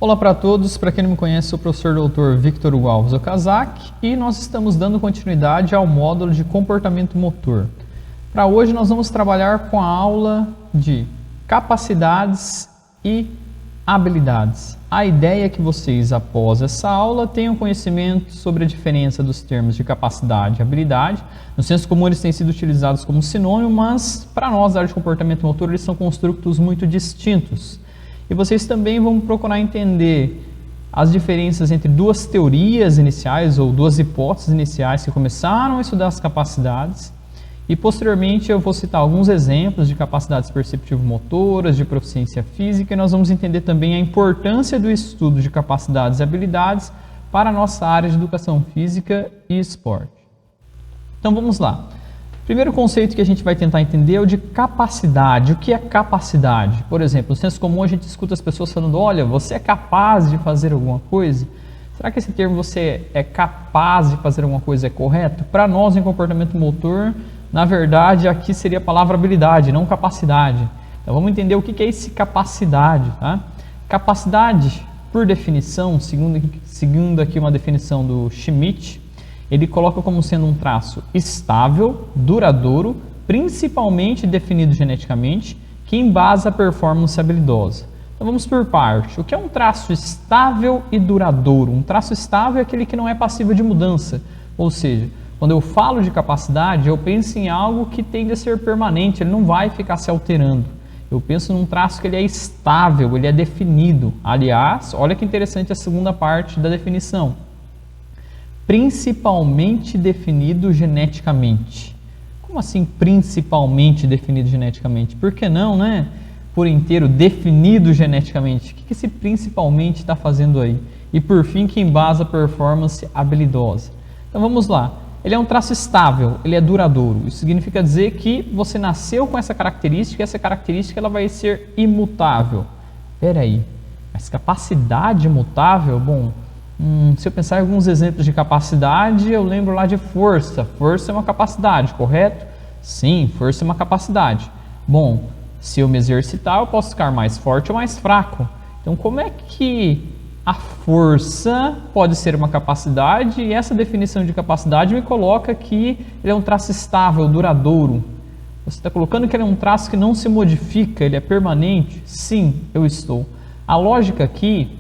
Olá para todos, para quem não me conhece, sou o professor Dr. Victor Hugo Alves Okazaki e nós estamos dando continuidade ao módulo de comportamento motor. Para hoje nós vamos trabalhar com a aula de capacidades e habilidades. A ideia é que vocês, após essa aula, tenham conhecimento sobre a diferença dos termos de capacidade e habilidade. No senso comum eles têm sido utilizados como sinônimo, mas para nós, da área de comportamento motor, eles são construtos muito distintos. E vocês também vão procurar entender as diferenças entre duas teorias iniciais ou duas hipóteses iniciais que começaram a estudar as capacidades. E posteriormente eu vou citar alguns exemplos de capacidades perceptivo-motoras, de proficiência física, e nós vamos entender também a importância do estudo de capacidades e habilidades para a nossa área de educação física e esporte. Então vamos lá. Primeiro conceito que a gente vai tentar entender é o de capacidade. O que é capacidade? Por exemplo, no senso comum a gente escuta as pessoas falando: olha, você é capaz de fazer alguma coisa? Será que esse termo você é capaz de fazer alguma coisa é correto? Para nós, em comportamento motor, na verdade, aqui seria a palavra habilidade, não capacidade. Então vamos entender o que é esse capacidade. Tá? Capacidade, por definição, segundo aqui uma definição do Schmidt, ele coloca como sendo um traço estável, duradouro, principalmente definido geneticamente, que embasa a performance habilidosa. Então vamos por parte. O que é um traço estável e duradouro? Um traço estável é aquele que não é passível de mudança. Ou seja, quando eu falo de capacidade, eu penso em algo que tende a ser permanente, ele não vai ficar se alterando. Eu penso num traço que ele é estável, ele é definido. Aliás, olha que interessante a segunda parte da definição. Principalmente definido geneticamente. Como assim principalmente definido geneticamente? Por que não, né? Por inteiro definido geneticamente. O que esse principalmente está fazendo aí? E por fim, que embasa a performance habilidosa. Então vamos lá. Ele é um traço estável, ele é duradouro. Isso significa dizer que você nasceu com essa característica e essa característica ela vai ser imutável. Espera aí, mas capacidade imutável? Bom, se eu pensar em alguns exemplos de capacidade, eu lembro lá de força. Força é uma capacidade, correto? Sim, força é uma capacidade. Bom, se eu me exercitar, eu posso ficar mais forte ou mais fraco. Então, como é que a força pode ser uma capacidade? E essa definição de capacidade me coloca que ele é um traço estável, duradouro. Você está colocando que ele é um traço que não se modifica, ele é permanente? Sim, eu estou. A lógica aqui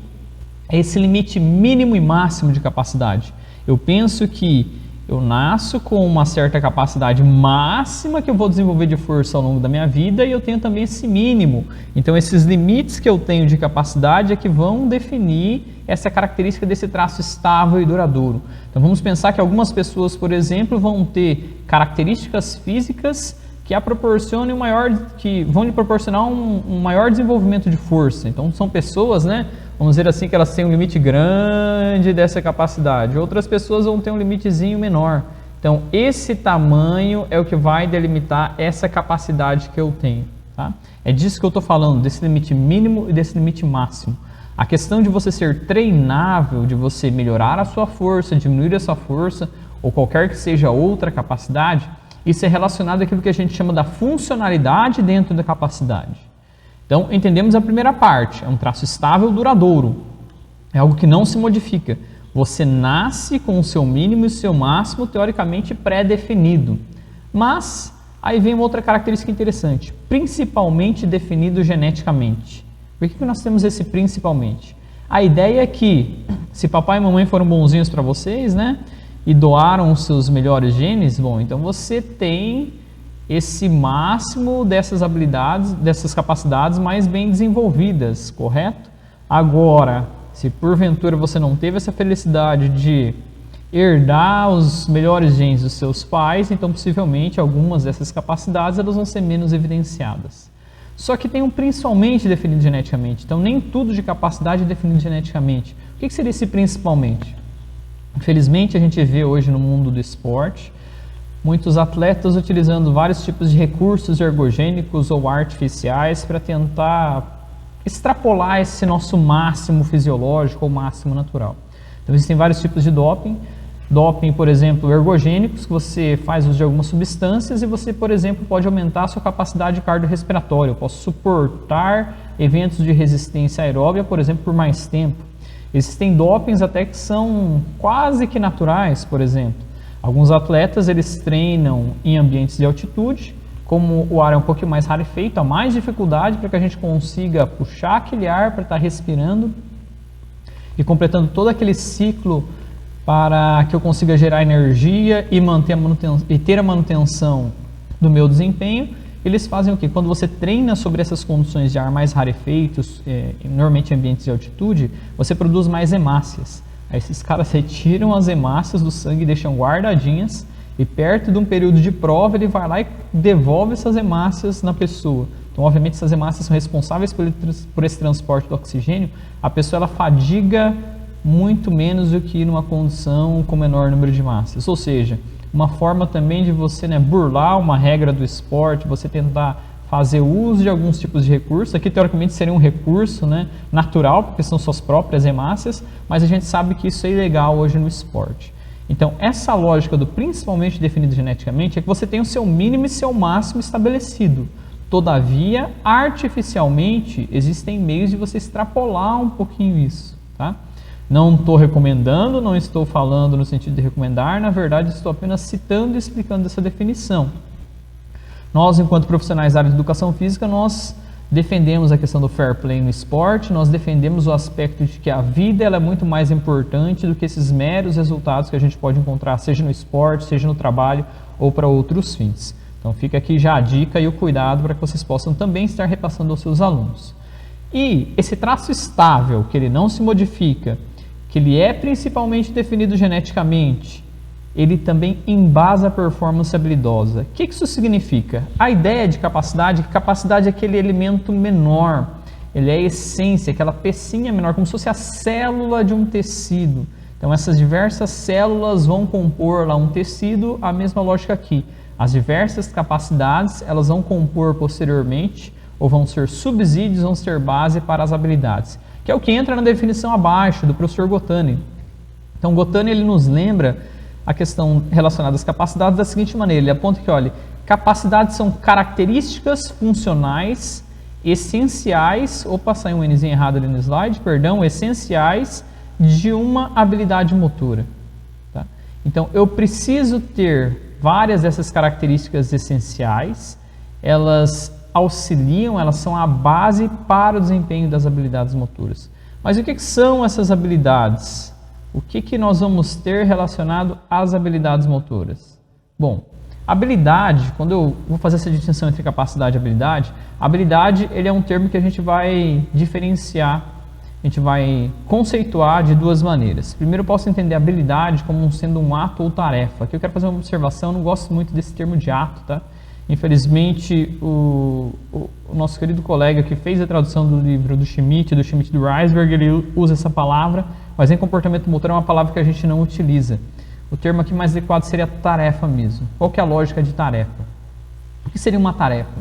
é esse limite mínimo e máximo de capacidade. Eu penso que eu nasço com uma certa capacidade máxima que eu vou desenvolver de força ao longo da minha vida e eu tenho também esse mínimo. Então, esses limites que eu tenho de capacidade é que vão definir essa característica desse traço estável e duradouro. Então, vamos pensar que algumas pessoas, por exemplo, vão ter características físicas que vão lhe proporcionar um maior desenvolvimento de força. Então, são pessoas, né? Vamos dizer assim, que elas têm um limite grande dessa capacidade. Outras pessoas vão ter um limitezinho menor. Então, esse tamanho é o que vai delimitar essa capacidade que eu tenho. Tá? É disso que eu estou falando, desse limite mínimo e desse limite máximo. A questão de você ser treinável, de você melhorar a sua força, diminuir a sua força, ou qualquer que seja outra capacidade, isso é relacionado àquilo que a gente chama da funcionalidade dentro da capacidade. Então, entendemos a primeira parte, é um traço estável, duradouro, é algo que não se modifica. Você nasce com o seu mínimo e o seu máximo, teoricamente, pré-definido. Mas, aí vem uma outra característica interessante, principalmente definido geneticamente. Por que nós temos esse principalmente? A ideia é que, se papai e mamãe foram bonzinhos para vocês, né, e doaram os seus melhores genes, bom, então você tem esse máximo dessas habilidades, dessas capacidades mais bem desenvolvidas, correto? Agora, se porventura você não teve essa felicidade de herdar os melhores genes dos seus pais, então possivelmente algumas dessas capacidades elas vão ser menos evidenciadas. Só que tem um principalmente definido geneticamente, então nem tudo de capacidade é definido geneticamente. O que seria esse principalmente? Infelizmente a gente vê hoje no mundo do esporte muitos atletas utilizando vários tipos de recursos ergogênicos ou artificiais para tentar extrapolar esse nosso máximo fisiológico ou máximo natural. Então existem vários tipos de doping. Doping, por exemplo, ergogênicos, que você faz uso de algumas substâncias e você, por exemplo, pode aumentar a sua capacidade cardiorrespiratória. Eu posso suportar eventos de resistência aeróbia, por exemplo, por mais tempo. Existem dopings até que são quase que naturais, por exemplo. Alguns atletas, eles treinam em ambientes de altitude, como o ar é um pouquinho mais rarefeito, há mais dificuldade para que a gente consiga puxar aquele ar para estar respirando e completando todo aquele ciclo para que eu consiga gerar energia e ter a manutenção do meu desempenho. Eles fazem o quê? Quando você treina sobre essas condições de ar mais rarefeitos, normalmente em ambientes de altitude, você produz mais hemácias. Aí esses caras retiram as hemácias do sangue e deixam guardadinhas, e perto de um período de prova ele vai lá e devolve essas hemácias na pessoa. Então, obviamente, essas hemácias são responsáveis por esse transporte do oxigênio. A pessoa ela fadiga muito menos do que numa condição com menor número de massas. Ou seja, uma forma também de você burlar uma regra do esporte, você tentar fazer uso de alguns tipos de recursos. Aqui, teoricamente, seria um recurso natural, porque são suas próprias hemácias, mas a gente sabe que isso é ilegal hoje no esporte. Então, essa lógica do principalmente definido geneticamente é que você tem o seu mínimo e seu máximo estabelecido. Todavia, artificialmente, existem meios de você extrapolar um pouquinho isso, tá? Não estou recomendando, não estou falando no sentido de recomendar, na verdade estou apenas citando e explicando essa definição. Nós, enquanto profissionais da área de educação física, nós defendemos a questão do fair play no esporte, nós defendemos o aspecto de que a vida ela é muito mais importante do que esses meros resultados que a gente pode encontrar, seja no esporte, seja no trabalho ou para outros fins. Então fica aqui já a dica e o cuidado para que vocês possam também estar repassando aos seus alunos. E esse traço estável, que ele não se modifica, que ele é principalmente definido geneticamente, ele também embasa a performance habilidosa. O que isso significa? A ideia de capacidade, que capacidade é aquele elemento menor, ele é a essência, aquela pecinha menor, como se fosse a célula de um tecido. Então essas diversas células vão compor lá um tecido, a mesma lógica aqui. As diversas capacidades, elas vão compor posteriormente, ou vão ser subsídios, vão ser base para as habilidades, que é o que entra na definição abaixo do professor Gottani. Então, Gottani ele nos lembra a questão relacionada às capacidades da seguinte maneira, ele aponta que, olha, capacidades são características funcionais essenciais, opa, saiu um Nzinho errado ali no slide, perdão, essenciais de uma habilidade motora. Tá? Então, eu preciso ter várias dessas características essenciais, elas auxiliam, elas são a base para o desempenho das habilidades motoras. Mas o que são essas habilidades? O que nós vamos ter relacionado às habilidades motoras? Bom, habilidade, quando eu vou fazer essa distinção entre capacidade e habilidade ele é um termo que a gente vai diferenciar, a gente vai conceituar de duas maneiras. Primeiro, eu posso entender habilidade como sendo um ato ou tarefa. Aqui eu quero fazer uma observação, eu não gosto muito desse termo de ato, tá? Infelizmente, o nosso querido colega que fez a tradução do livro do Schmidt e do Reisberg, ele usa essa palavra, mas em comportamento motor é uma palavra que a gente não utiliza. O termo aqui mais adequado seria tarefa mesmo. Qual que é a lógica de tarefa? O que seria uma tarefa?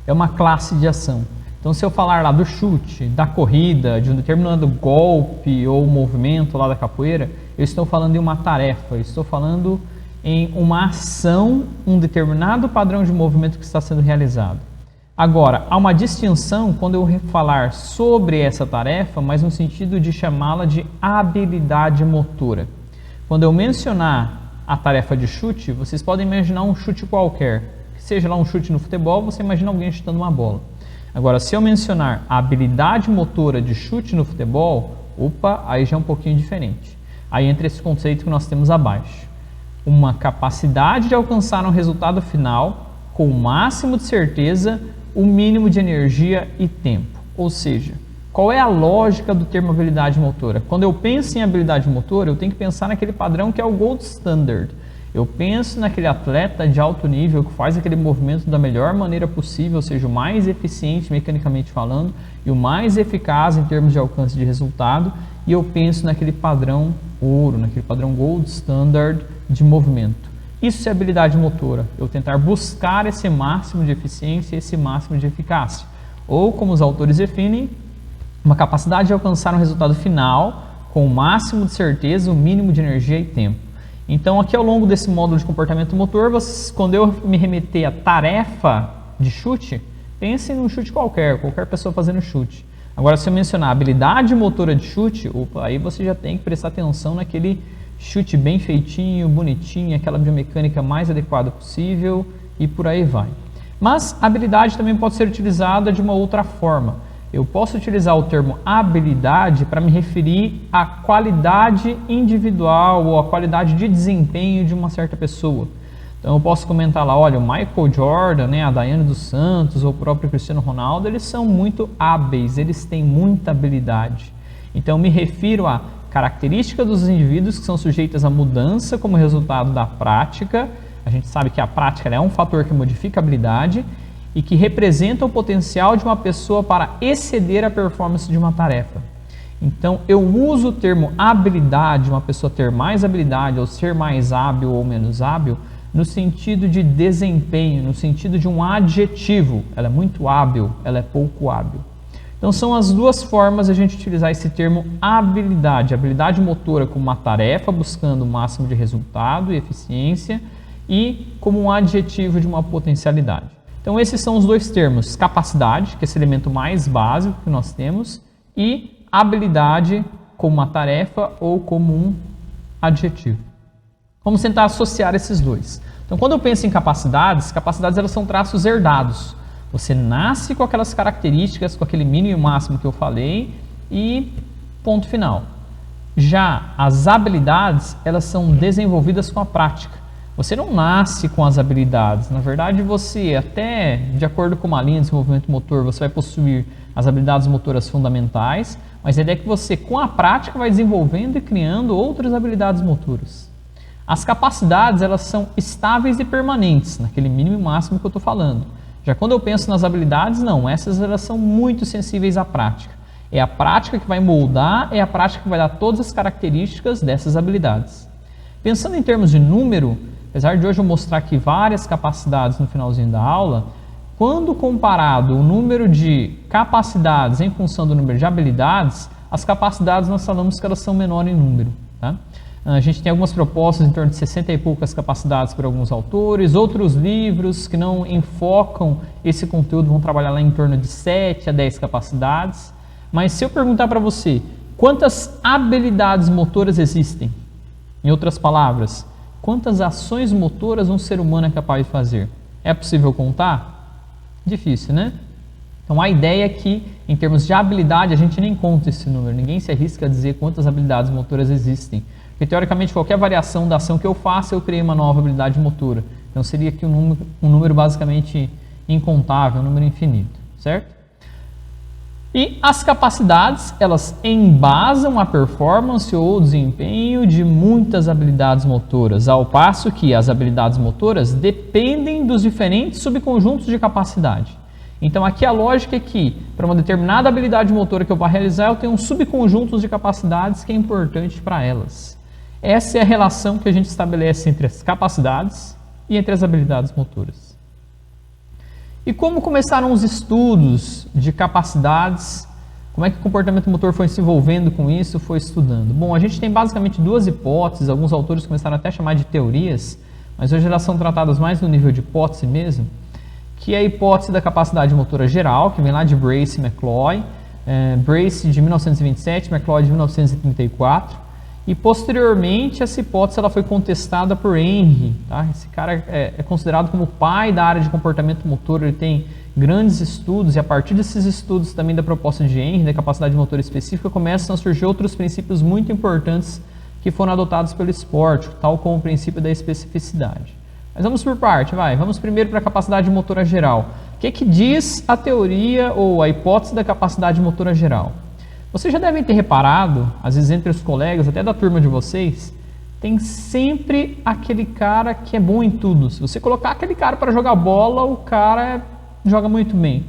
É uma classe de ação. Então, se eu falar lá do chute, da corrida, de um determinado golpe ou movimento lá da capoeira, eu estou falando de uma tarefa, eu estou falando em uma ação, um determinado padrão de movimento que está sendo realizado. Agora, há uma distinção quando eu falar sobre essa tarefa, mas no sentido de chamá-la de habilidade motora. Quando eu mencionar a tarefa de chute, vocês podem imaginar um chute qualquer, que seja lá um chute no futebol, você imagina alguém chutando uma bola. Agora, se eu mencionar a habilidade motora de chute no futebol, opa, aí já é um pouquinho diferente. Aí entra esse conceito que nós temos abaixo. Uma capacidade de alcançar um resultado final com o máximo de certeza, o mínimo de energia e tempo. Ou seja, qual é a lógica do termo habilidade motora? Quando eu penso em habilidade motora, eu tenho que pensar naquele padrão que é o gold standard. Eu penso naquele atleta de alto nível que faz aquele movimento da melhor maneira possível, ou seja, o mais eficiente mecanicamente falando e o mais eficaz em termos de alcance de resultado, e eu penso naquele padrão ouro, naquele padrão gold standard de movimento. Isso é habilidade motora, eu tentar buscar esse máximo de eficiência, esse máximo de eficácia. Ou, como os autores definem, uma capacidade de alcançar um resultado final com o máximo de certeza, o mínimo de energia e tempo. Então, aqui ao longo desse módulo de comportamento motor, quando eu me remeter à tarefa de chute, pense num chute qualquer pessoa fazendo chute. Agora, se eu mencionar habilidade motora de chute, opa, aí você já tem que prestar atenção naquele chute bem feitinho, bonitinho, aquela biomecânica mais adequada possível e por aí vai. Mas habilidade também pode ser utilizada de uma outra forma. Eu posso utilizar o termo habilidade para me referir à qualidade individual ou à qualidade de desempenho de uma certa pessoa. Então eu posso comentar lá, olha, o Michael Jordan, né, a Daiane dos Santos ou o próprio Cristiano Ronaldo, eles são muito hábeis, eles têm muita habilidade. Então eu me refiro à característica dos indivíduos que são sujeitas à mudança como resultado da prática. A gente sabe que a prática é um fator que modifica a habilidade e que representa o potencial de uma pessoa para exceder a performance de uma tarefa. Então, eu uso o termo habilidade, uma pessoa ter mais habilidade ou ser mais hábil ou menos hábil, no sentido de desempenho, no sentido de um adjetivo. Ela é muito hábil, ela é pouco hábil. Então, são as duas formas de a gente utilizar esse termo habilidade. Habilidade motora como uma tarefa, buscando o máximo de resultado e eficiência, e como um adjetivo de uma potencialidade. Então, esses são os dois termos, capacidade, que é esse elemento mais básico que nós temos, e habilidade como uma tarefa ou como um adjetivo. Vamos tentar associar esses dois. Então, quando eu penso em capacidades elas são traços herdados. Você nasce com aquelas características, com aquele mínimo e máximo que eu falei e ponto final. Já as habilidades, elas são desenvolvidas com a prática. Você não nasce com as habilidades, na verdade você até, de acordo com uma linha de desenvolvimento motor, você vai possuir as habilidades motoras fundamentais, mas a ideia é que você com a prática vai desenvolvendo e criando outras habilidades motoras. As capacidades, elas são estáveis e permanentes, naquele mínimo e máximo que eu estou falando. Já quando eu penso nas habilidades, não, essas elas são muito sensíveis à prática. É a prática que vai moldar, é a prática que vai dar todas as características dessas habilidades. Pensando em termos de número, apesar de hoje eu mostrar aqui várias capacidades no finalzinho da aula, quando comparado o número de capacidades em função do número de habilidades, as capacidades nós falamos que elas são menores em número. Tá? A gente tem algumas propostas em torno de 60 e poucas capacidades por alguns autores, outros livros que não enfocam esse conteúdo vão trabalhar lá em torno de 7 a 10 capacidades. Mas se eu perguntar para você, quantas habilidades motoras existem? Em outras palavras, quantas ações motoras um ser humano é capaz de fazer? É possível contar? Difícil, né? Então a ideia é que, em termos de habilidade, a gente nem conta esse número. Ninguém se arrisca a dizer quantas habilidades motoras existem. Porque, teoricamente, qualquer variação da ação que eu faça, eu criei uma nova habilidade motora. Então seria aqui um número basicamente incontável, um número infinito, certo? E as capacidades, elas embasam a performance ou desempenho de muitas habilidades motoras, ao passo que as habilidades motoras dependem dos diferentes subconjuntos de capacidade. Então aqui a lógica é que, para uma determinada habilidade motora que eu vou realizar, eu tenho um subconjunto de capacidades que é importante para elas. Essa é a relação que a gente estabelece entre as capacidades e entre as habilidades motoras. E como começaram os estudos de capacidades? Como é que o comportamento motor foi se envolvendo com isso, foi estudando? Bom, a gente tem basicamente duas hipóteses, alguns autores começaram até a chamar de teorias, mas hoje elas são tratadas mais no nível de hipótese mesmo, que é a hipótese da capacidade motora geral, que vem lá de Brace e McCloy, Brace de 1927, McCloy de 1934, e posteriormente essa hipótese ela foi contestada por Henry. Tá? Esse cara é considerado como o pai da área de comportamento motor, ele tem grandes estudos e a partir desses estudos também da proposta de Henry, da capacidade motora específica, começam a surgir outros princípios muito importantes que foram adotados pelo esporte, tal como o princípio da especificidade. Mas vamos por parte, vamos primeiro para a capacidade motora geral. O que diz a teoria ou a hipótese da capacidade motora geral? Vocês já devem ter reparado, às vezes entre os colegas, até da turma de vocês, tem sempre aquele cara que é bom em tudo. Se você colocar aquele cara para jogar bola, o cara joga muito bem.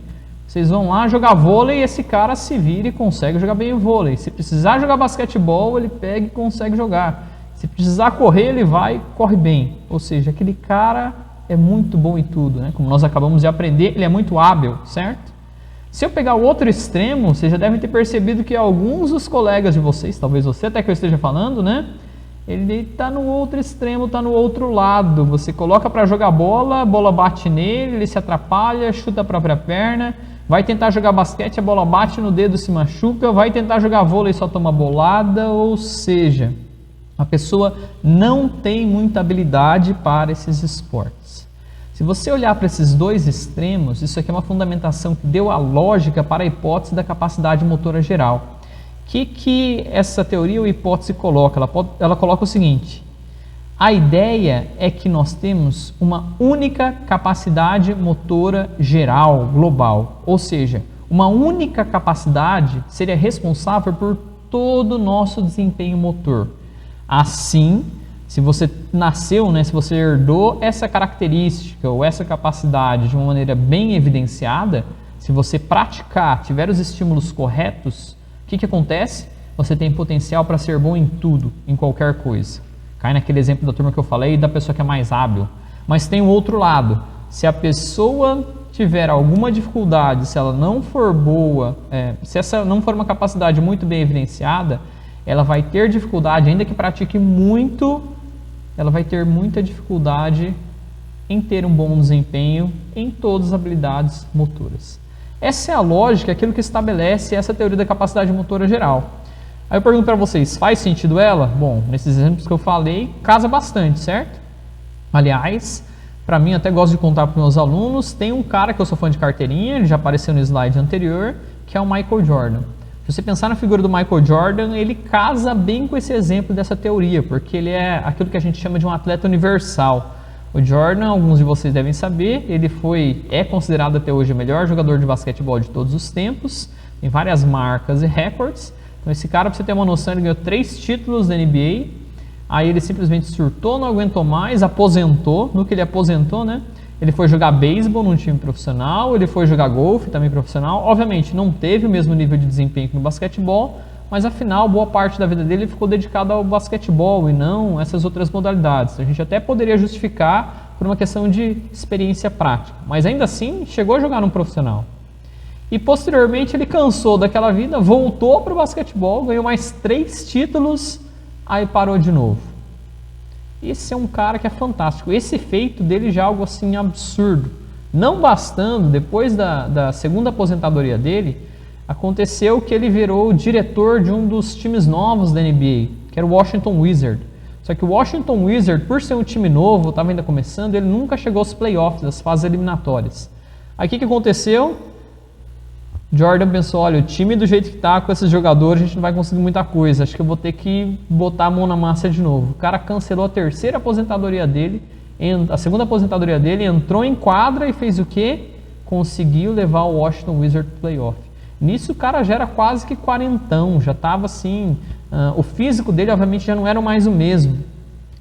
Vocês vão lá jogar vôlei e esse cara se vira e consegue jogar bem o vôlei. Se precisar jogar basquetebol, ele pega e consegue jogar. Se precisar correr, ele vai e corre bem. Ou seja, aquele cara é muito bom em tudo, né? Como nós acabamos de aprender, ele é muito hábil, certo? Se eu pegar o outro extremo, vocês já devem ter percebido que alguns dos colegas de vocês, talvez você até que eu esteja falando, né? Ele está no outro extremo, está no outro lado. Você coloca para jogar bola, a bola bate nele, ele se atrapalha, chuta a própria perna. Vai tentar jogar basquete, a bola bate no dedo, se machuca. Vai tentar jogar vôlei, só toma bolada. Ou seja, a pessoa não tem muita habilidade para esses esportes. Se você olhar para esses dois extremos, isso aqui é uma fundamentação que deu a lógica para a hipótese da capacidade motora geral. O que essa teoria ou hipótese coloca? Ela coloca o seguinte: a ideia é que nós temos uma única capacidade motora geral, global, ou seja, uma única capacidade seria responsável por todo o nosso desempenho motor. Assim, se você nasceu, se você herdou essa característica ou essa capacidade de uma maneira bem evidenciada, se você praticar, tiver os estímulos corretos, o que acontece? Você tem potencial para ser bom em tudo, em qualquer coisa. Cai naquele exemplo da turma que eu falei da pessoa que é mais hábil. Mas tem o outro lado. Se a pessoa tiver alguma dificuldade, se ela não for boa, se essa não for uma capacidade muito bem evidenciada, ela vai ter dificuldade, ainda que pratique muito, ela vai ter muita dificuldade em ter um bom desempenho em todas as habilidades motoras. Essa é a lógica, aquilo que estabelece essa teoria da capacidade motora geral. Aí eu pergunto para vocês, faz sentido ela? Bom, nesses exemplos que eu falei, casa bastante, certo? Aliás, para mim, até gosto de contar para meus alunos, tem um cara que eu sou fã de carteirinha, ele já apareceu no slide anterior, que é o Michael Jordan. Se você pensar na figura do Michael Jordan, ele casa bem com esse exemplo dessa teoria, porque ele é aquilo que a gente chama de um atleta universal. O Jordan, alguns de vocês devem saber, ele é considerado até hoje o melhor jogador de basquetebol de todos os tempos, tem várias marcas e recordes. Então esse cara, para você ter uma noção, ele ganhou 3 títulos da NBA, aí ele simplesmente surtou, não aguentou mais, aposentou. No que ele aposentou, ele foi jogar beisebol num time profissional, ele foi jogar golfe também profissional. Obviamente não teve o mesmo nível de desempenho que no basquetebol, mas afinal boa parte da vida dele ficou dedicada ao basquetebol e não essas outras modalidades. A gente até poderia justificar por uma questão de experiência prática, mas ainda assim chegou a jogar num profissional. E posteriormente ele cansou daquela vida, voltou para o basquetebol, ganhou mais 3 títulos, aí parou de novo. Esse é um cara que é fantástico. Esse feito dele já é algo assim absurdo. Não bastando, depois da segunda aposentadoria dele, aconteceu que ele virou o diretor de um dos times novos da NBA, que era o Washington Wizards. Só que o Washington Wizards, por ser um time novo, estava ainda começando, ele nunca chegou aos playoffs, às fases eliminatórias. Aí o que aconteceu? Jordan pensou, olha, o time do jeito que está, com esses jogadores, a gente não vai conseguir muita coisa, acho que eu vou ter que botar a mão na massa de novo. O cara cancelou a terceira aposentadoria dele, a segunda aposentadoria dele, entrou em quadra e fez o quê? Conseguiu levar o Washington Wizards para o playoff. Nisso o cara já era quase que quarentão, já estava assim, o físico dele obviamente já não era mais o mesmo,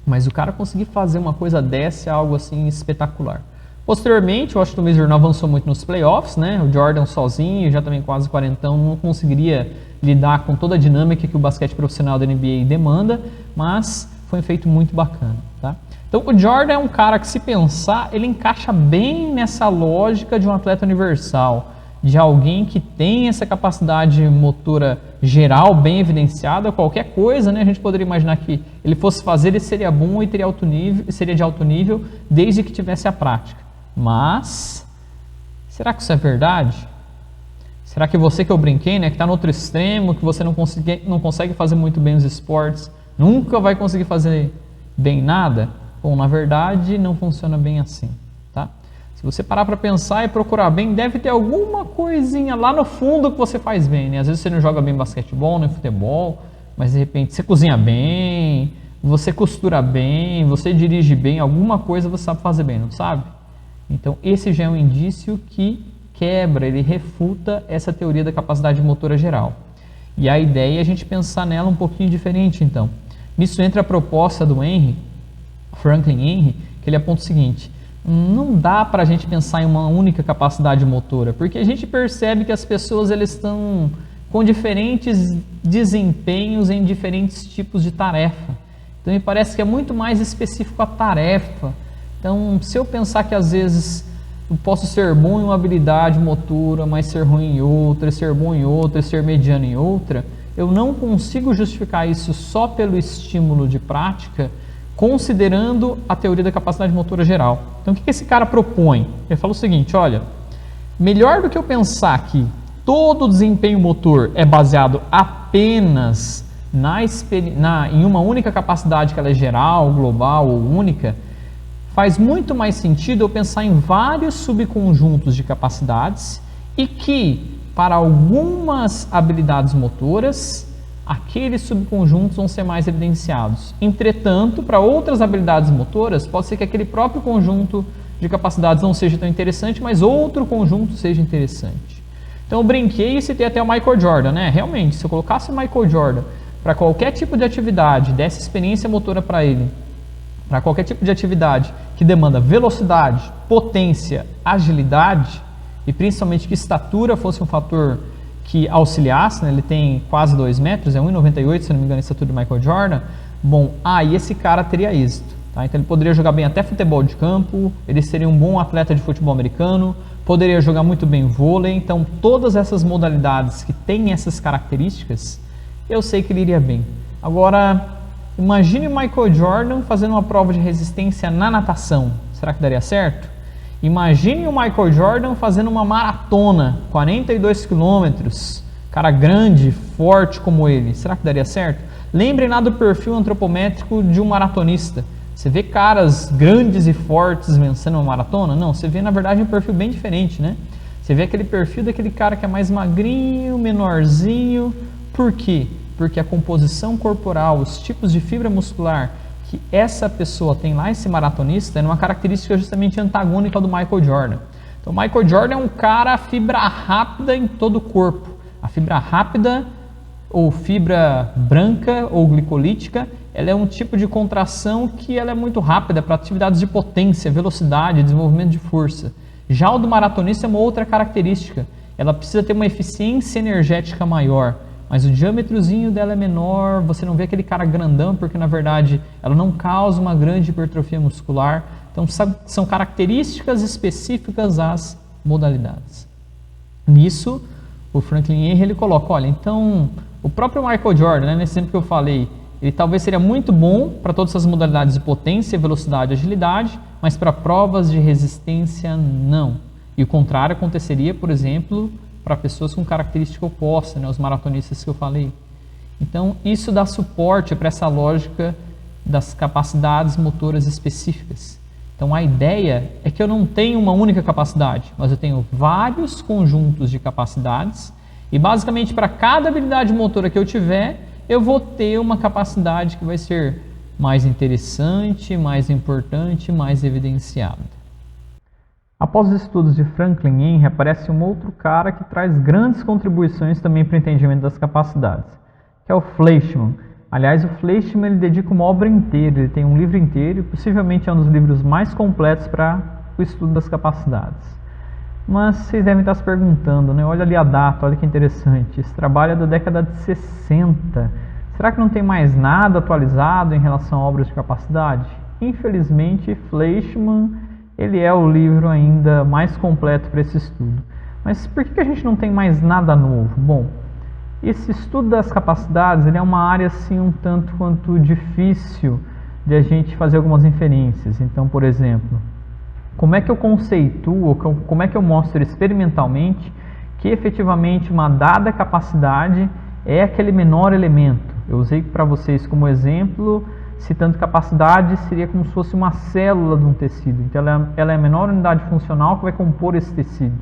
mas o cara conseguir fazer uma coisa dessa é algo assim espetacular. Posteriormente, o Washington Wizards não avançou muito nos playoffs, o Jordan sozinho, já também quase quarentão, não conseguiria lidar com toda a dinâmica que o basquete profissional da NBA demanda, mas foi um feito muito bacana. Tá? Então o Jordan é um cara que, se pensar, ele encaixa bem nessa lógica de um atleta universal, de alguém que tem essa capacidade motora geral bem evidenciada. Qualquer coisa, a gente poderia imaginar que ele fosse fazer, ele seria bom e teria seria de alto nível desde que tivesse a prática. Mas, será que isso é verdade? Será que você que eu brinquei, que está no outro extremo, que você não consegue fazer muito bem os esportes, nunca vai conseguir fazer bem nada? Bom, na verdade, não funciona bem assim. Tá? Se você parar para pensar e procurar bem, deve ter alguma coisinha lá no fundo que você faz bem. Às vezes você não joga bem basquetebol, nem futebol, mas de repente você cozinha bem, você costura bem, você dirige bem, alguma coisa você sabe fazer bem, não sabe? Então esse já é um indício que quebra, ele refuta essa teoria da capacidade motora geral. E a ideia é a gente pensar nela um pouquinho diferente então. Nisso entra a proposta do Franklin Henry, que ele aponta o seguinte: não dá para a gente pensar em uma única capacidade motora, porque a gente percebe que as pessoas eles estão com diferentes desempenhos em diferentes tipos de tarefa. Então me parece que é muito mais específico a tarefa. Então, se eu pensar que às vezes eu posso ser bom em uma habilidade motora, mas ser ruim em outra, ser bom em outra, ser mediano em outra, eu não consigo justificar isso só pelo estímulo de prática, considerando a teoria da capacidade motora geral. Então, o que esse cara propõe? Ele fala o seguinte, olha, melhor do que eu pensar que todo o desempenho motor é baseado apenas em uma única capacidade que ela é geral, global ou única, faz muito mais sentido eu pensar em vários subconjuntos de capacidades e que, para algumas habilidades motoras, aqueles subconjuntos vão ser mais evidenciados. Entretanto, para outras habilidades motoras, pode ser que aquele próprio conjunto de capacidades não seja tão interessante, mas outro conjunto seja interessante. Então eu brinquei e citei até o Michael Jordan, né? Realmente, se eu colocasse o Michael Jordan para qualquer tipo de atividade, desse experiência motora para ele, para qualquer tipo de atividade que demanda velocidade, potência, agilidade, e principalmente que estatura fosse um fator que auxiliasse, né? Ele tem quase 2 metros, é 1,98, se não me engano, a estatura do Michael Jordan. Bom, aí esse cara teria êxito. Tá? Então ele poderia jogar bem até futebol de campo, ele seria um bom atleta de futebol americano, poderia jogar muito bem vôlei. Então todas essas modalidades que têm essas características, eu sei que ele iria bem. Agora, imagine o Michael Jordan fazendo uma prova de resistência na natação. Será que daria certo? Imagine o Michael Jordan fazendo uma maratona, 42 quilômetros, cara grande, forte como ele. Será que daria certo? Lembrem lá do perfil antropométrico de um maratonista. Você vê caras grandes e fortes vencendo uma maratona? Não, você vê na verdade um perfil bem diferente, né? Você vê aquele perfil daquele cara que é mais magrinho, menorzinho. Por quê? Porque a composição corporal, os tipos de fibra muscular que essa pessoa tem lá, esse maratonista, é uma característica justamente antagônica ao do Michael Jordan. Então, o Michael Jordan é um cara fibra rápida em todo o corpo. A fibra rápida, ou fibra branca, ou glicolítica, ela é um tipo de contração que ela é muito rápida para atividades de potência, velocidade, desenvolvimento de força. Já o do maratonista é uma outra característica. Ela precisa ter uma eficiência energética maior. Mas o diâmetrozinho dela é menor, você não vê aquele cara grandão, porque na verdade ela não causa uma grande hipertrofia muscular. Então são características específicas às modalidades. Nisso, o Franklin Henry ele coloca, olha, então o próprio Michael Jordan, né, nesse exemplo que eu falei, ele talvez seria muito bom para todas essas modalidades de potência, velocidade e agilidade, mas para provas de resistência não. E o contrário aconteceria, por exemplo, para pessoas com característica oposta, né, os maratonistas que eu falei. Então, isso dá suporte para essa lógica das capacidades motoras específicas. Então, a ideia é que eu não tenho uma única capacidade, mas eu tenho vários conjuntos de capacidades e, basicamente, para cada habilidade motora que eu tiver, eu vou ter uma capacidade que vai ser mais interessante, mais importante, mais evidenciada. Após os estudos de Franklin Henry, aparece um outro cara que traz grandes contribuições também para o entendimento das capacidades, que é o Fleischmann. Aliás, o Fleischmann ele dedica uma obra inteira, ele tem um livro inteiro, e possivelmente é um dos livros mais completos para o estudo das capacidades. Mas vocês devem estar se perguntando, né? Olha ali a data, olha que interessante, esse trabalho é da década de 60. Será que não tem mais nada atualizado em relação a obras de capacidade? Infelizmente, Fleischmann ele é o livro ainda mais completo para esse estudo. Mas por que a gente não tem mais nada novo? Bom, esse estudo das capacidades ele é uma área assim um tanto quanto difícil de a gente fazer algumas inferências. Então, por exemplo, como é que eu conceituo, como é que eu mostro experimentalmente que efetivamente uma dada capacidade é aquele menor elemento? Eu usei para vocês como exemplo, citando capacidade, seria como se fosse uma célula de um tecido. Então, ela é a menor unidade funcional que vai compor esse tecido.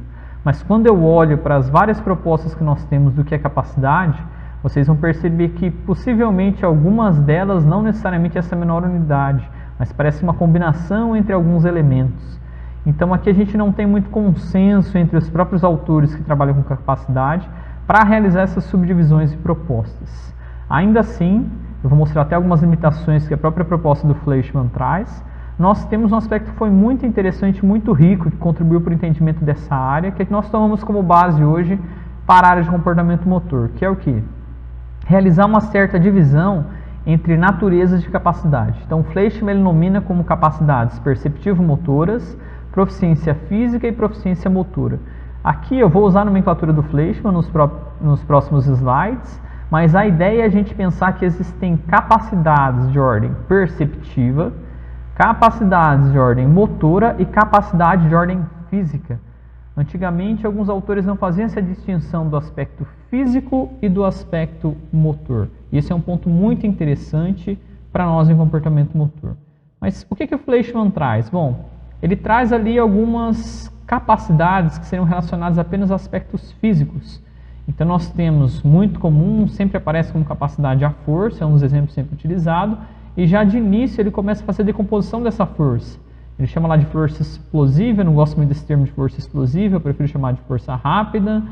Mas quando eu olho para as várias propostas que nós temos do que é capacidade, vocês vão perceber que possivelmente algumas delas não necessariamente essa menor unidade, mas parece uma combinação entre alguns elementos. Então, aqui a gente não tem muito consenso entre os próprios autores que trabalham com capacidade para realizar essas subdivisões e propostas. Ainda assim, eu vou mostrar até algumas limitações que a própria proposta do Fleischmann traz. Nós temos um aspecto que foi muito interessante, muito rico, que contribuiu para o entendimento dessa área, que é que nós tomamos como base hoje para a área de comportamento motor, que é o quê? Realizar uma certa divisão entre naturezas de capacidade. Então, o Fleischmann ele nomina como capacidades perceptivo-motoras, proficiência física e proficiência motora. Aqui eu vou usar a nomenclatura do Fleischmann nos próximos slides, Mas a ideia é a gente pensar que existem capacidades de ordem perceptiva, capacidades de ordem motora e capacidade de ordem física. Antigamente, alguns autores não faziam essa distinção do aspecto físico e do aspecto motor. E esse é um ponto muito interessante para nós em comportamento motor. Mas o que o Fleischmann traz? Bom, ele traz ali algumas capacidades que seriam relacionadas apenas a aspectos físicos. Então nós temos, muito comum, sempre aparece como capacidade a força, é um dos exemplos sempre utilizado, e já de início ele começa a fazer a decomposição dessa força. Ele chama lá de força explosiva, eu não gosto muito desse termo de força explosiva, eu prefiro chamar de força rápida,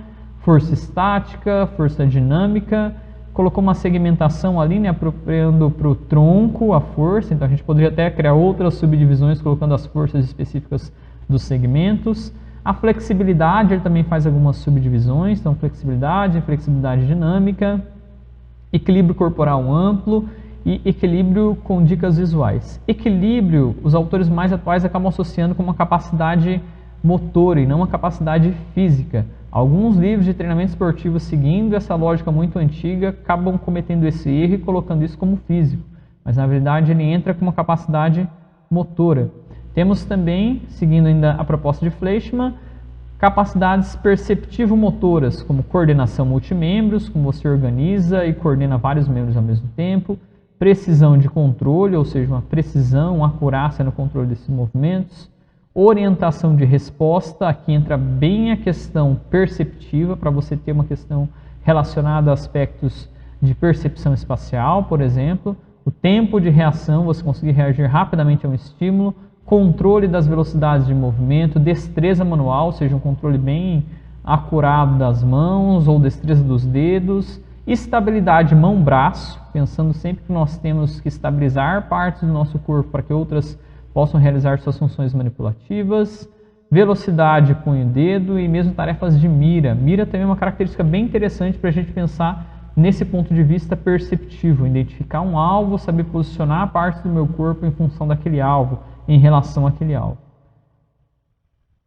força estática, força dinâmica. Colocou uma segmentação ali, né, apropriando para o tronco a força, então a gente poderia até criar outras subdivisões colocando as forças específicas dos segmentos. A flexibilidade, ele também faz algumas subdivisões, então flexibilidade dinâmica, equilíbrio corporal amplo e equilíbrio com dicas visuais. Equilíbrio, os autores mais atuais acabam associando com uma capacidade motora e não uma capacidade física. Alguns livros de treinamento esportivo, seguindo essa lógica muito antiga, acabam cometendo esse erro e colocando isso como físico, mas na verdade ele entra com uma capacidade motora. Temos também, seguindo ainda a proposta de Fleischmann, capacidades perceptivo-motoras, como coordenação multimembros, como você organiza e coordena vários membros ao mesmo tempo, precisão de controle, ou seja, uma precisão, uma acurácia no controle desses movimentos, orientação de resposta, aqui entra bem a questão perceptiva, para você ter uma questão relacionada a aspectos de percepção espacial, por exemplo, o tempo de reação, você conseguir reagir rapidamente a um estímulo, controle das velocidades de movimento, destreza manual, ou seja, um controle bem acurado das mãos ou destreza dos dedos, estabilidade mão-braço, pensando sempre que nós temos que estabilizar partes do nosso corpo para que outras possam realizar suas funções manipulativas, velocidade punho-dedo e mesmo tarefas de mira. Mira também é uma característica bem interessante para a gente pensar nesse ponto de vista perceptivo, identificar um alvo, saber posicionar partes do meu corpo em função daquele alvo, em relação àquele alvo.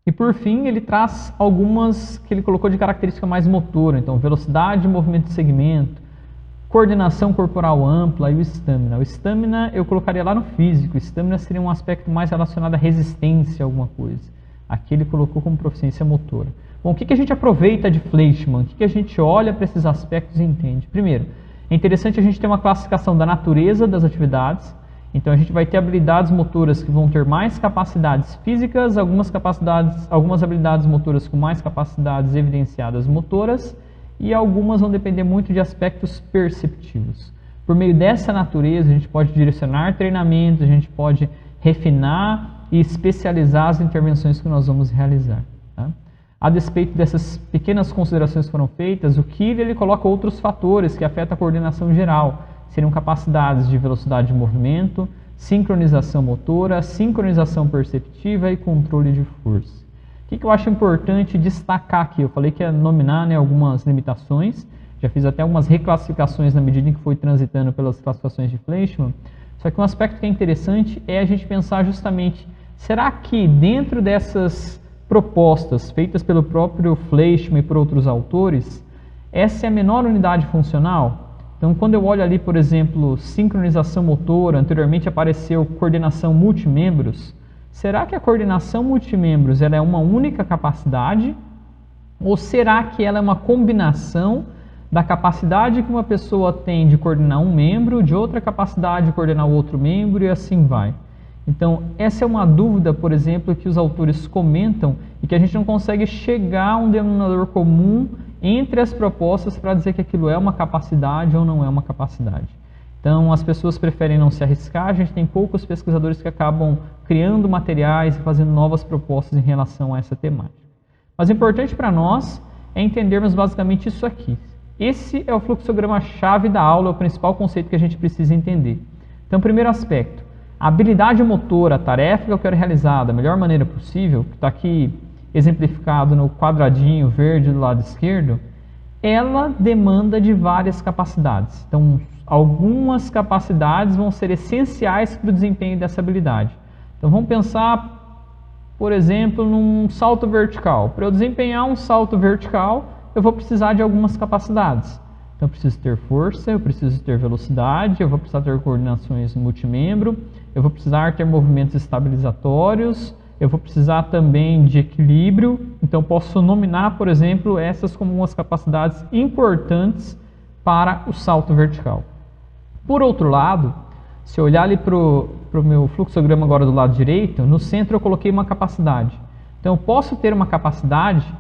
E por fim, ele traz algumas que ele colocou de característica mais motora, então velocidade, movimento de segmento, coordenação corporal ampla e o stamina. O stamina eu colocaria lá no físico, o stamina seria um aspecto mais relacionado à resistência a alguma coisa. Aqui ele colocou como proficiência motora. Bom, o que a gente aproveita de Fleischmann? O que a gente olha para esses aspectos e entende? Primeiro, é interessante a gente ter uma classificação da natureza das atividades. Então a gente vai ter habilidades motoras que vão ter mais capacidades físicas, algumas habilidades motoras com mais capacidades evidenciadas motoras e algumas vão depender muito de aspectos perceptivos. Por meio dessa natureza a gente pode direcionar treinamentos, a gente pode refinar e especializar as intervenções que nós vamos realizar. Tá? A despeito dessas pequenas considerações que foram feitas, o Keely ele coloca outros fatores que afetam a coordenação geral. Seriam capacidades de velocidade de movimento, sincronização motora, sincronização perceptiva e controle de força. O que eu acho importante destacar aqui? Eu falei que ia nominar, né, algumas limitações, já fiz até algumas reclassificações na medida em que foi transitando pelas classificações de Fleischmann, só que um aspecto que é interessante é a gente pensar justamente, será que dentro dessas propostas feitas pelo próprio Fleischmann e por outros autores, essa é a menor unidade funcional? Então, quando eu olho ali, por exemplo, sincronização motora, anteriormente apareceu coordenação multimembros, será que a coordenação multimembros ela é uma única capacidade? Ou será que ela é uma combinação da capacidade que uma pessoa tem de coordenar um membro, de outra capacidade de coordenar o outro membro e assim vai? Então, essa é uma dúvida, por exemplo, que os autores comentam e que a gente não consegue chegar a um denominador comum entre as propostas para dizer que aquilo é uma capacidade ou não é uma capacidade. Então, as pessoas preferem não se arriscar, a gente tem poucos pesquisadores que acabam criando materiais e fazendo novas propostas em relação a essa temática. Mas o importante para nós é entendermos basicamente isso aqui. Esse é o fluxograma-chave da aula, é o principal conceito que a gente precisa entender. Então, primeiro aspecto, a habilidade motora, a tarefa que eu quero realizar da melhor maneira possível, que está aqui exemplificado no quadradinho verde do lado esquerdo, ela demanda de várias capacidades. Então, algumas capacidades vão ser essenciais para o desempenho dessa habilidade. Então, vamos pensar, por exemplo, num salto vertical. Para eu desempenhar um salto vertical, eu vou precisar de algumas capacidades. Então, Então eu preciso ter força, eu preciso ter velocidade, eu vou precisar ter coordenações multimembro, eu vou precisar ter movimentos estabilizatórios, eu vou precisar também de equilíbrio. Então posso nominar, por exemplo, essas como umas capacidades importantes para o salto vertical. Por outro lado, se eu olhar ali para o meu fluxograma agora do lado direito, no centro eu coloquei uma capacidade. Então eu posso ter uma capacidade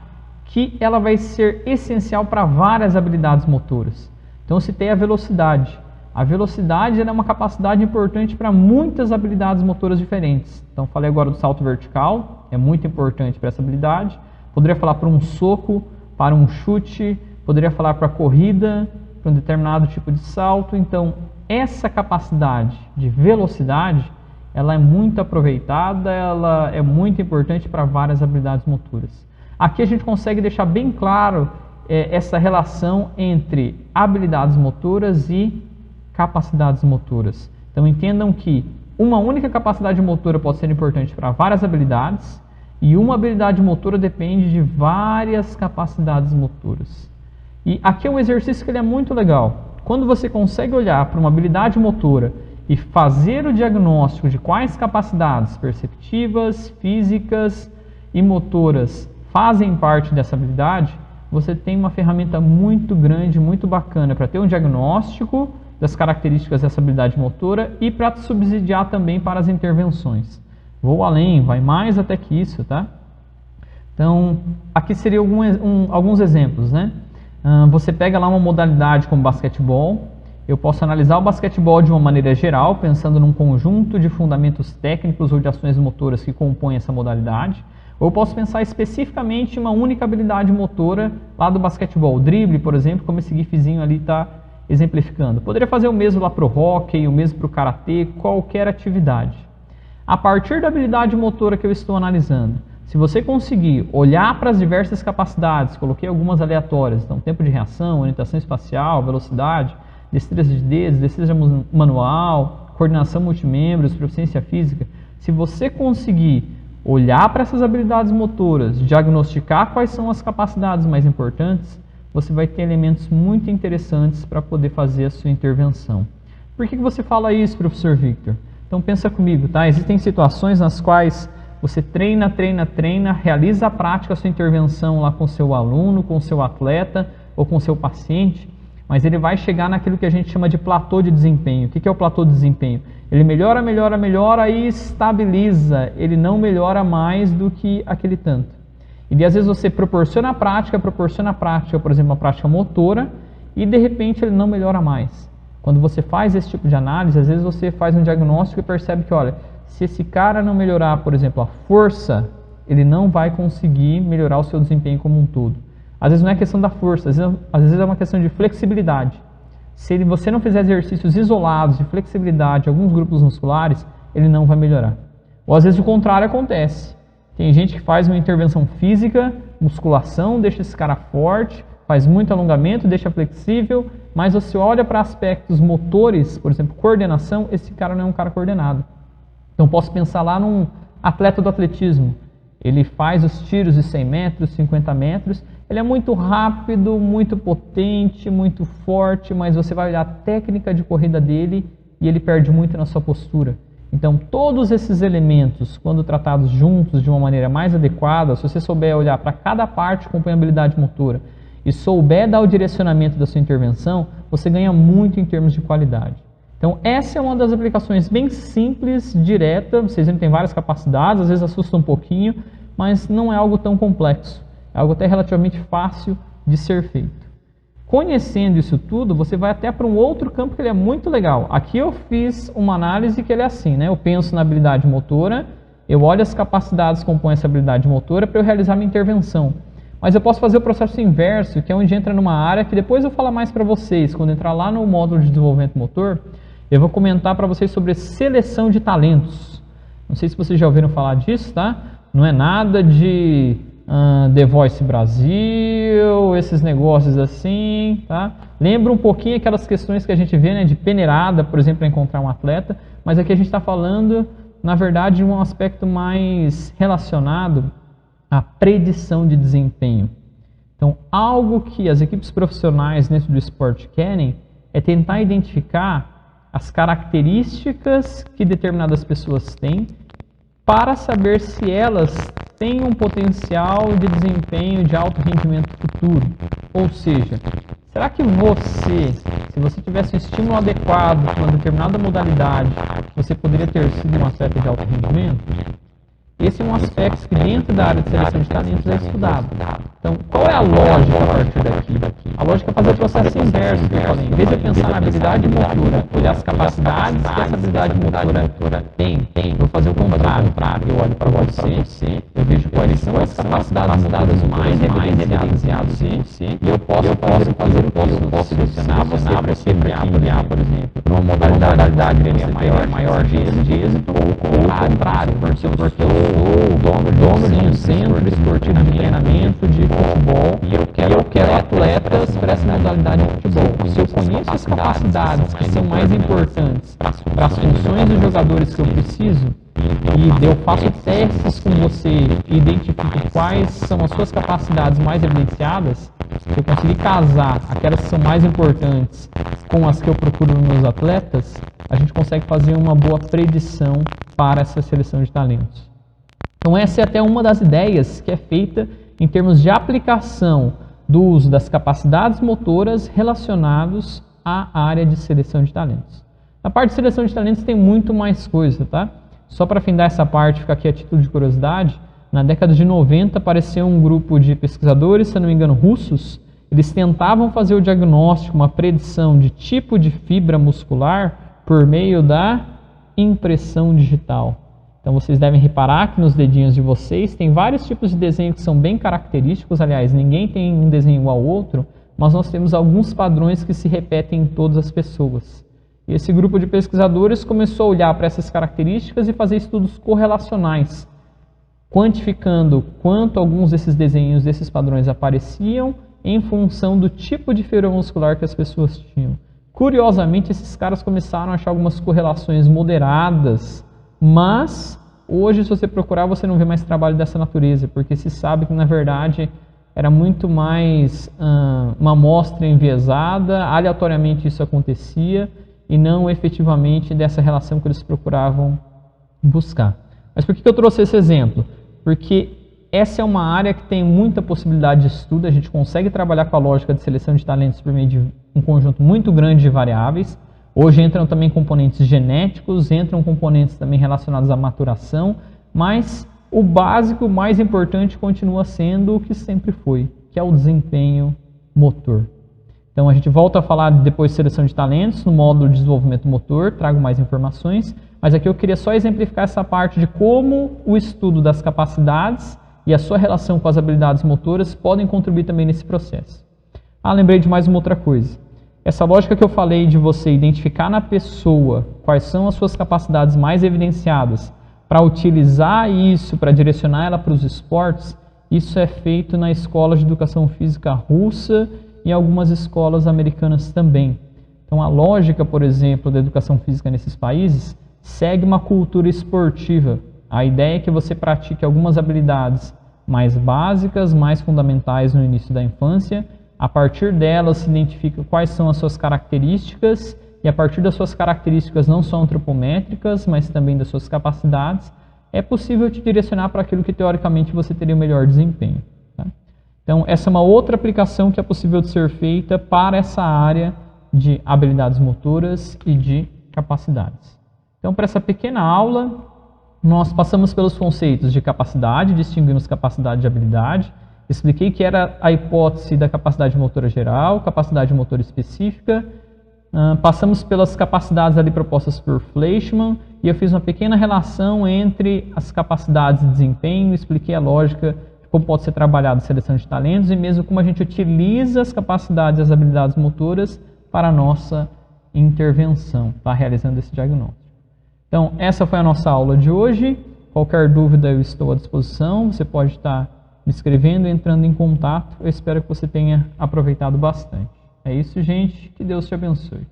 que ela vai ser essencial para várias habilidades motoras. Então eu citei a velocidade. A velocidade é uma capacidade importante para muitas habilidades motoras diferentes. Então falei agora do salto vertical, é muito importante para essa habilidade. Poderia falar para um soco, para um chute, poderia falar para corrida, para um determinado tipo de salto. Então essa capacidade de velocidade, ela é muito aproveitada, ela é muito importante para várias habilidades motoras. Aqui a gente consegue deixar bem claro essa relação entre habilidades motoras e capacidades motoras. Então entendam que uma única capacidade motora pode ser importante para várias habilidades e uma habilidade motora depende de várias capacidades motoras. E aqui é um exercício que ele é muito legal. Quando você consegue olhar para uma habilidade motora e fazer o diagnóstico de quais capacidades perceptivas, físicas e motoras fazem parte dessa habilidade, você tem uma ferramenta muito grande, muito bacana para ter um diagnóstico das características dessa habilidade motora e para te subsidiar também para as intervenções. Vou além, vai mais até que isso, tá? Então, aqui seriam alguns exemplos, né? Você pega lá uma modalidade como basquetebol. Eu posso analisar o basquetebol de uma maneira geral, pensando num conjunto de fundamentos técnicos ou de ações motoras que compõem essa modalidade. Ou eu posso pensar especificamente em uma única habilidade motora lá do basquetebol. O drible, por exemplo, como esse gifzinho ali está exemplificando. Poderia fazer o mesmo lá para o hóquei, o mesmo para o karatê, qualquer atividade. A partir da habilidade motora que eu estou analisando, se você conseguir olhar para as diversas capacidades, coloquei algumas aleatórias, então tempo de reação, orientação espacial, velocidade, destreza de dedos, destreza manual, coordenação multimembros, proficiência física. Se você conseguir olhar para essas habilidades motoras, diagnosticar quais são as capacidades mais importantes, você vai ter elementos muito interessantes para poder fazer a sua intervenção. Por que você fala isso, professor Victor? Então pensa comigo, tá? Existem situações nas quais você treina, realiza a prática, a sua intervenção lá com o seu aluno, com o seu atleta ou com o seu paciente, mas ele vai chegar naquilo que a gente chama de platô de desempenho. O que é o platô de desempenho? Ele melhora e estabiliza, ele não melhora mais do que aquele tanto. E às vezes você proporciona a prática, por exemplo, uma prática motora, e de repente ele não melhora mais. Quando você faz esse tipo de análise, às vezes você faz um diagnóstico e percebe que, olha, se esse cara não melhorar, por exemplo, a força, ele não vai conseguir melhorar o seu desempenho como um todo. Às vezes não é questão da força, às vezes é uma questão de flexibilidade. Se você não fizer exercícios isolados de flexibilidade, alguns grupos musculares, ele não vai melhorar. Ou às vezes o contrário acontece. Tem gente que faz uma intervenção física, musculação, deixa esse cara forte, faz muito alongamento, deixa flexível, mas você olha para aspectos motores, por exemplo, coordenação, esse cara não é um cara coordenado. Então posso pensar lá num atleta do atletismo. Ele faz os tiros de 100 metros, 50 metros, ele é muito rápido, muito potente, muito forte, mas você vai olhar a técnica de corrida dele e ele perde muito na sua postura. Então todos esses elementos, quando tratados juntos de uma maneira mais adequada, se você souber olhar para cada parte com habilidade motora e souber dar o direcionamento da sua intervenção, você ganha muito em termos de qualidade. Então essa é uma das aplicações bem simples, direta, vocês viram que tem várias capacidades, às vezes assusta um pouquinho, mas não é algo tão complexo, é algo até relativamente fácil de ser feito. Conhecendo isso tudo, você vai até para um outro campo que ele é muito legal. Aqui eu fiz uma análise que ele é assim, né? Eu penso na habilidade motora, eu olho as capacidades que compõem essa habilidade motora para eu realizar minha intervenção. Mas eu posso fazer o processo inverso, que é onde entra numa área que depois eu vou falar mais para vocês. Quando entrar lá no módulo de desenvolvimento motor, eu vou comentar para vocês sobre seleção de talentos. Não sei se vocês já ouviram falar disso, tá? Não é nada de The Voice Brasil, esses negócios assim, tá? Lembra um pouquinho aquelas questões que a gente vê, né, de peneirada, por exemplo, para encontrar um atleta, mas aqui a gente está falando, na verdade, de um aspecto mais relacionado à predição de desempenho. Então, Então, algo que as equipes profissionais dentro do esporte querem é tentar identificar as características que determinadas pessoas têm para saber se elas têm um potencial de desempenho de alto rendimento futuro. Ou seja, será que você, se você tivesse um estímulo adequado para uma determinada modalidade, você poderia ter sido um atleta de alto rendimento? Esse é um aspecto que dentro da área de seleção de talentos é estudado. Então, qual é a lógica a partir daqui? A lógica é fazer o processo inverso que eu falei. Em vez de pensar na habilidade motora, olhar as capacidades que essa habilidade motora tem, eu vou fazer o contrário. Eu olho para você, eu vejo quais são as capacidades motoras mais evidenciadas em você, e eu posso selecionar você para se premiar, por exemplo, numa modalidade que é maior de êxito, ou o contrário, porque o dono de um centro esportivo de treinamento de futebol e eu quero atletas para essa modalidade de futebol. Se eu conheço as capacidades que são mais importantes para as funções dos jogadores que eu preciso, e eu faço testes com você e identifico quais são as suas capacidades mais evidenciadas, se eu conseguir casar aquelas que são mais importantes com as que eu procuro nos meus atletas, a gente consegue fazer uma boa predição para essa seleção de talentos. Então essa é até uma das ideias que é feita em termos de aplicação do uso das capacidades motoras relacionados à área de seleção de talentos. Na parte de seleção de talentos tem muito mais coisa, tá? Só para findar essa parte, ficar aqui a título de curiosidade, na década de 90 apareceu um grupo de pesquisadores, se não me engano russos, eles tentavam fazer o diagnóstico, uma predição de tipo de fibra muscular por meio da impressão digital. Então vocês devem reparar que nos dedinhos de vocês tem vários tipos de desenho que são bem característicos, aliás, ninguém tem um desenho igual ao outro, mas nós temos alguns padrões que se repetem em todas as pessoas. E esse grupo de pesquisadores começou a olhar para essas características e fazer estudos correlacionais, quantificando quanto alguns desses desenhos, desses padrões apareciam em função do tipo de fibra muscular que as pessoas tinham. Curiosamente, esses caras começaram a achar algumas correlações moderadas, mas hoje, se você procurar, você não vê mais trabalho dessa natureza, porque se sabe que, na verdade, era muito mais uma amostra enviesada, aleatoriamente isso acontecia, e não efetivamente dessa relação que eles procuravam buscar. Mas por que eu trouxe esse exemplo? Porque essa é uma área que tem muita possibilidade de estudo, a gente consegue trabalhar com a lógica de seleção de talentos por meio de um conjunto muito grande de variáveis. Hoje entram também componentes genéticos, entram componentes também relacionados à maturação, mas o básico, o mais importante, continua sendo o que sempre foi, que é o desempenho motor. Então a gente volta a falar depois de seleção de talentos no módulo de desenvolvimento motor, trago mais informações, mas aqui eu queria só exemplificar essa parte de como o estudo das capacidades e a sua relação com as habilidades motoras podem contribuir também nesse processo. Lembrei de mais uma outra coisa. Essa lógica que eu falei de você identificar na pessoa quais são as suas capacidades mais evidenciadas para utilizar isso, para direcionar ela para os esportes, isso é feito na escola de educação física russa e algumas escolas americanas também. Então a lógica, por exemplo, da educação física nesses países segue uma cultura esportiva. A ideia é que você pratique algumas habilidades mais básicas, mais fundamentais no início da infância. A partir delas se identifica quais são as suas características e a partir das suas características não só antropométricas, mas também das suas capacidades, é possível te direcionar para aquilo que teoricamente você teria o melhor desempenho. Tá? Então essa é uma outra aplicação que é possível de ser feita para essa área de habilidades motoras e de capacidades. Então para essa pequena aula, nós passamos pelos conceitos de capacidade, distinguimos capacidade de habilidade, expliquei que era a hipótese da capacidade motora geral, capacidade motora específica, passamos pelas capacidades ali propostas por Fleischmann e eu fiz uma pequena relação entre as capacidades de desempenho, expliquei a lógica de como pode ser trabalhado a seleção de talentos e mesmo como a gente utiliza as capacidades e as habilidades motoras para a nossa intervenção, tá? Realizando esse diagnóstico. Então, essa foi a nossa aula de hoje. Qualquer dúvida eu estou à disposição, você pode estar me escrevendo, entrando em contato. Eu espero que você tenha aproveitado bastante. É isso, gente. Que Deus te abençoe.